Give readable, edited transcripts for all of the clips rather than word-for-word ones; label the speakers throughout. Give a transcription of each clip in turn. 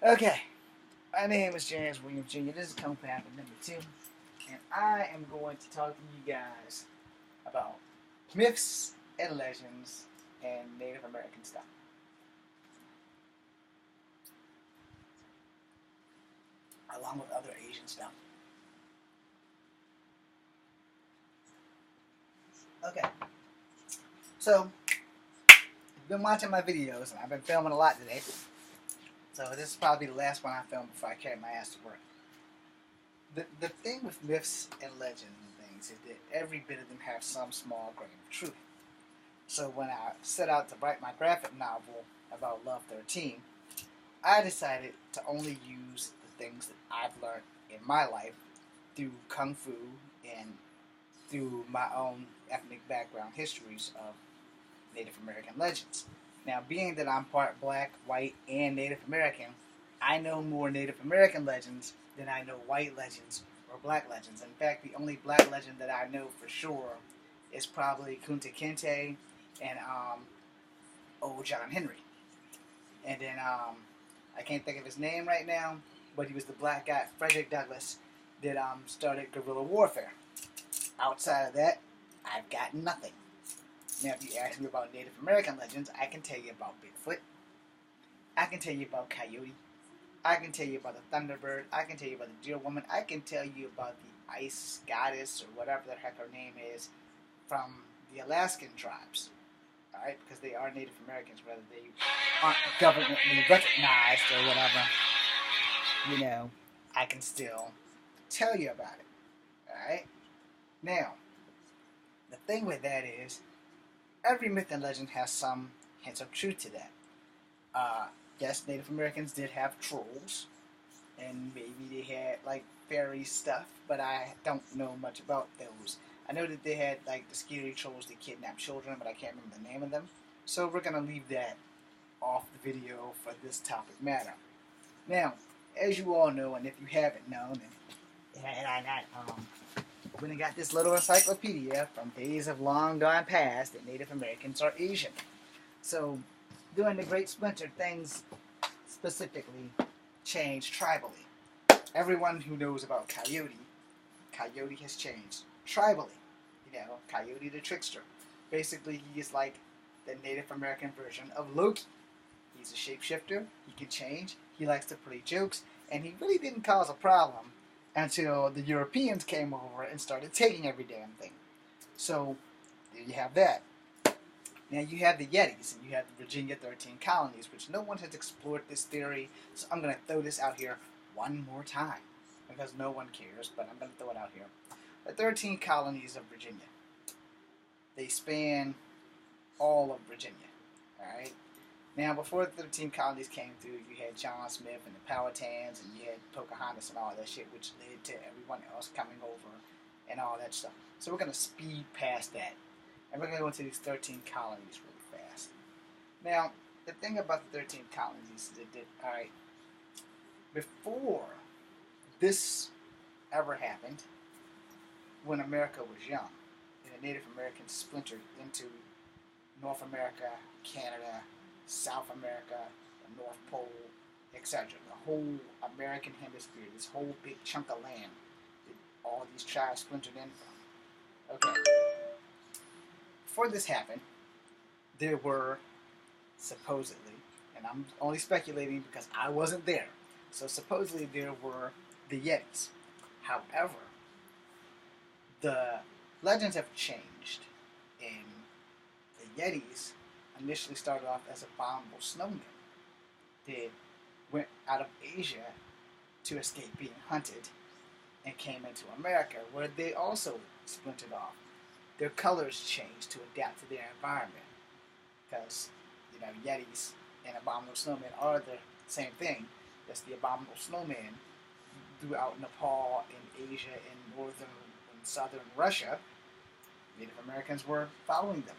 Speaker 1: Okay, my name is James Williams Jr. This is Kung Papa number 2, and I am going to talk to you guys about myths and legends and Native American stuff. Along with other Asian stuff. Okay, so you've been watching my videos, and I've been filming a lot today. So this is probably the last one I film before I carry my ass to work. The thing with myths and legends and things is that every bit of them have some small grain of truth. So when I set out to write my graphic novel about Love 13, I decided to only use the things that I've learned in my life through Kung Fu and through my own ethnic background histories of Native American legends. Now, being that I'm part black, white, and Native American, I know more Native American legends than I know white legends or black legends. In fact, the only black legend that I know for sure is probably Kunta Kinte and old John Henry. And then I can't think of his name right now, but he was the black guy, Frederick Douglass, that started guerrilla warfare. Outside of that, I've got nothing. Now, if you ask me about Native American legends, I can tell you about Bigfoot. I can tell you about Coyote. I can tell you about the Thunderbird. I can tell you about the Deer Woman. I can tell you about the Ice Goddess, or whatever the heck her name is, from the Alaskan tribes. Alright, because they are Native Americans, whether they aren't governmentally recognized or whatever, I can still tell you about it. Alright? Now, the thing with that is, every myth and legend has some hints of truth to that. Yes, Native Americans did have trolls, and maybe they had, like, fairy stuff, but I don't know much about those. I know that they had, like, the scary trolls that kidnap children, but I can't remember the name of them. So we're going to leave that off the video for this topic matter. Now, as you all know, and if you haven't known, and I went and got this little encyclopedia from days of long gone past that Native Americans are Asian. So, during the Great Splinter, things specifically changed tribally. Everyone who knows about Coyote has changed tribally. Coyote the Trickster. Basically, he is like the Native American version of Loki. He's a shapeshifter, he can change, he likes to play jokes, and he really didn't cause a problem until the Europeans came over and started taking every damn thing. So, there you have that. Now you have the Yetis, and you have the Virginia 13 colonies, which no one has explored this theory, so I'm going to throw this out here one more time, because no one cares, but I'm going to throw it out here. The 13 colonies of Virginia. They span all of Virginia, alright? Now, before the 13 colonies came through, you had John Smith and the Powhatans, and you had Pocahontas and all that shit, which led to everyone else coming over and all that stuff. So we're going to speed past that. And we're going to go into these 13 colonies really fast. Now, the thing about the 13 colonies is that, alright, before this ever happened, when America was young, and the Native Americans splintered into North America, Canada, South America, the North Pole, etc. The whole American hemisphere, this whole big chunk of land that all these tribes splintered in from. Okay. Before this happened, there were, supposedly, and I'm only speculating because I wasn't there, so supposedly there were the Yetis. However, the legends have changed, and the Yetis initially started off as abominable snowmen that went out of Asia to escape being hunted and came into America, where they also splintered off. Their colors changed to adapt to their environment, because Yetis and abominable snowmen are the same thing. That's the abominable snowman throughout Nepal and Asia and northern and southern Russia. Native Americans were following them.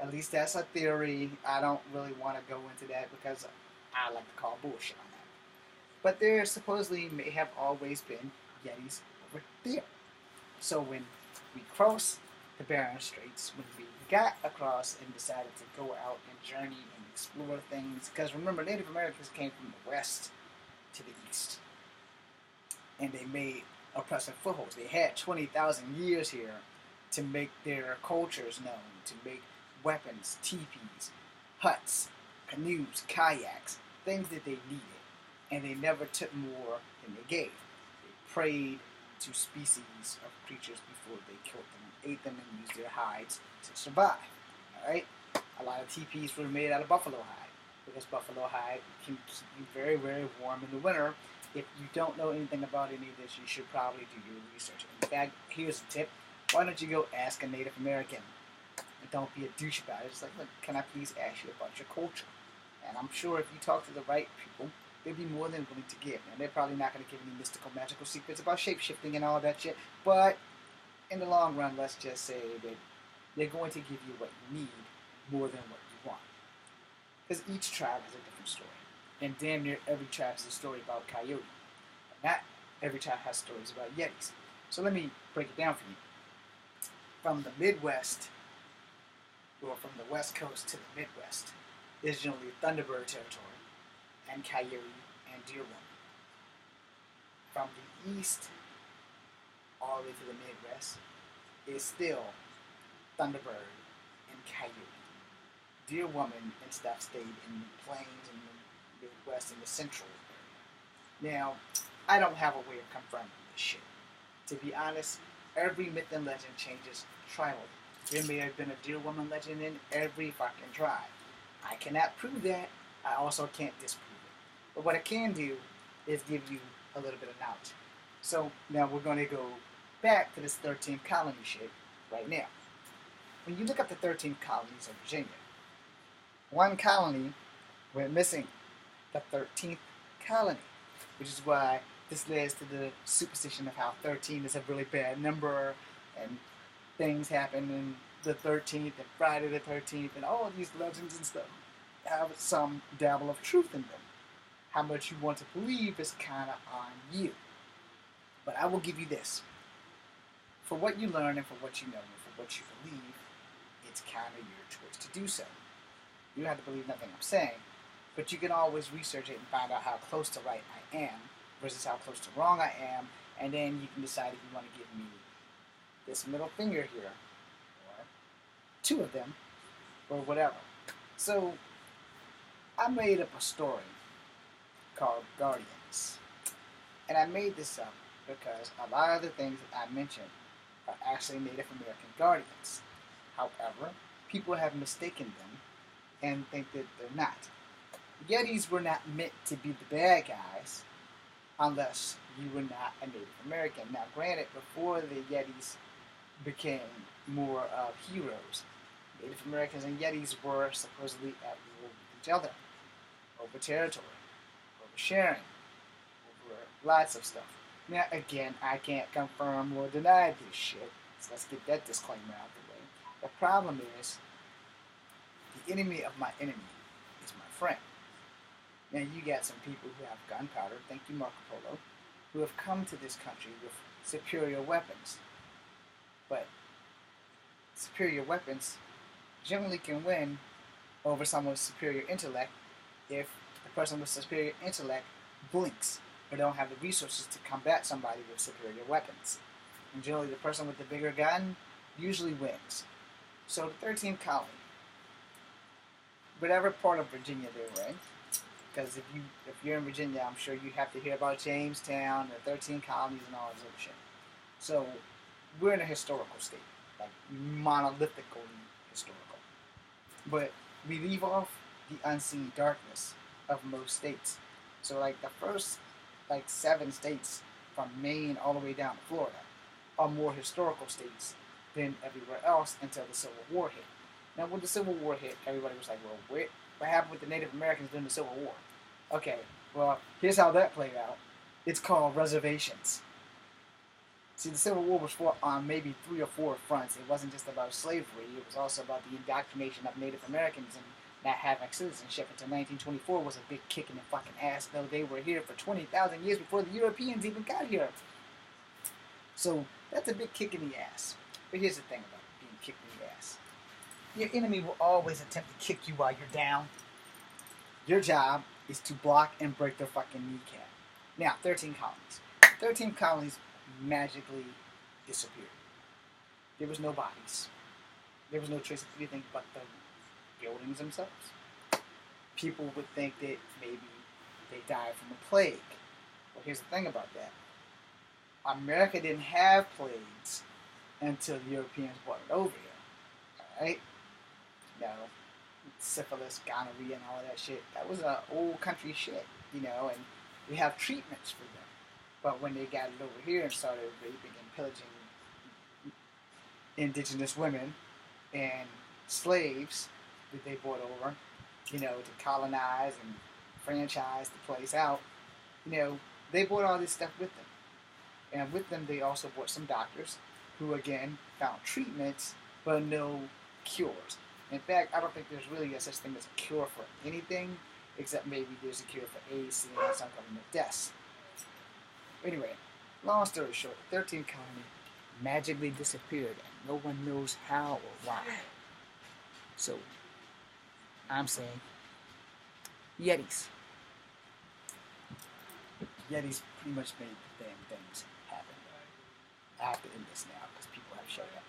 Speaker 1: At least that's a theory. I don't really want to go into that because I like to call bullshit on that. But there supposedly may have always been Yetis over there. So when we cross the Bering Straits when we got across and decided to go out and journey and explore things. Because remember, Native Americans came from the west to the east, and they made oppressive footholds. They had 20,000 years here to make their cultures known, to make weapons, teepees, huts, canoes, kayaks, things that they needed, and they never took more than they gave. They preyed to species of creatures before they killed them, ate them, and used their hides to survive. All right, a lot of teepees were made out of buffalo hide because buffalo hide can keep you very, very warm in the winter. If you don't know anything about any of this, you should probably do your research. In fact, here's a tip: why don't you go ask a Native American? And don't be a douche about it. It's like, look, can I please ask you about your culture? And I'm sure if you talk to the right people, they'll be more than willing to give. And they're probably not going to give any mystical, magical secrets about shape-shifting and all that shit. But in the long run, let's just say that they're going to give you what you need more than what you want. Because each tribe has a different story. And damn near every tribe has a story about coyote. But not every tribe has stories about yetis. So let me break it down for you. From the Midwest, or from the West Coast to the Midwest, is generally Thunderbird territory, and coyote and deer woman. From the east all the way to the Midwest is still Thunderbird and coyote. Deer woman and stuff stayed in the plains and the Midwest and the central area. Now, I don't have a way of confirming this shit. To be honest, every myth and legend changes tribally. There may have been a deer woman legend in every fucking tribe. I cannot prove that. I also can't disprove it. But what I can do is give you a little bit of knowledge. So now we're going to go back to this 13th colony shit right now. When you look up the 13 colonies of Virginia, one colony went missing, the 13th colony, which is why this leads to the superstition of how 13 is a really bad number, and things happen in the 13th and Friday the 13th, and all of these legends and stuff have some dabble of truth in them. How much you want to believe is kind of on you. But I will give you this. For what you learn and for what you know and for what you believe, it's kind of your choice to do so. You don't have to believe nothing I'm saying, but you can always research it and find out how close to right I am versus how close to wrong I am, and then you can decide if you want to give me this middle finger here, or two of them, or whatever. So, I made up a story called Guardians. And I made this up because a lot of the things that I mentioned are actually Native American guardians. However, people have mistaken them and think that they're not. Yetis were not meant to be the bad guys unless you were not a Native American. Now, granted, before the Yetis became more of heroes, Native Americans and Yetis were supposedly at war with each other over territory, over sharing, over lots of stuff. Now, again, I can't confirm or deny this shit, so let's get that disclaimer out the way. The problem is, the enemy of my enemy is my friend. Now, you got some people who have gunpowder, thank you Marco Polo, who have come to this country with superior weapons. But superior weapons generally can win over someone with superior intellect if the person with superior intellect blinks or don't have the resources to combat somebody with superior weapons. And generally the person with the bigger gun usually wins. So the 13th colony, whatever part of Virginia they were in, because if you're in Virginia, I'm sure you have to hear about Jamestown, the 13 colonies, and all this other shit. So we're in a historical state, like monolithically historical. But we leave off the unseen darkness of most states. So like the first 7 states from Maine all the way down to Florida are more historical states than everywhere else until the Civil War hit. Now when the Civil War hit, everybody was like, well, what happened with the Native Americans during the Civil War? Okay, well, here's how that played out. It's called reservations. See, the Civil War was fought on maybe 3 or 4 fronts. It wasn't just about slavery. It was also about the indoctrination of Native Americans and not having citizenship until 1924 was a big kick in the fucking ass, though they were here for 20,000 years before the Europeans even got here. So that's a big kick in the ass. But here's the thing about being kick in your ass. Your enemy will always attempt to kick you while you're down. Your job is to block and break their fucking kneecap. Now, 13 colonies. 13 colonies magically disappeared. There was no bodies. There was no trace of anything but the buildings themselves. People would think that maybe they died from a plague. Well, here's the thing about that. America didn't have plagues until the Europeans brought it over here. Alright? You know, syphilis, gonorrhea, and all of that shit. That was old country shit, you know, and we have treatments for them. But when they got it over here and started raping and pillaging indigenous women and slaves that they brought over, you know, to colonize and franchise the place out, you know, they brought all this stuff with them. And with them, they also brought some doctors who, again, found treatments, but no cures. In fact, I don't think there's really a such thing as a cure for anything, except maybe there's a cure for AIDS and some kind of deaths. Anyway, long story short, the 13th colony magically disappeared, and no one knows how or why. So, I'm saying, Yetis. Yetis pretty much made the damn things happen. I have to end this now because people have showed up.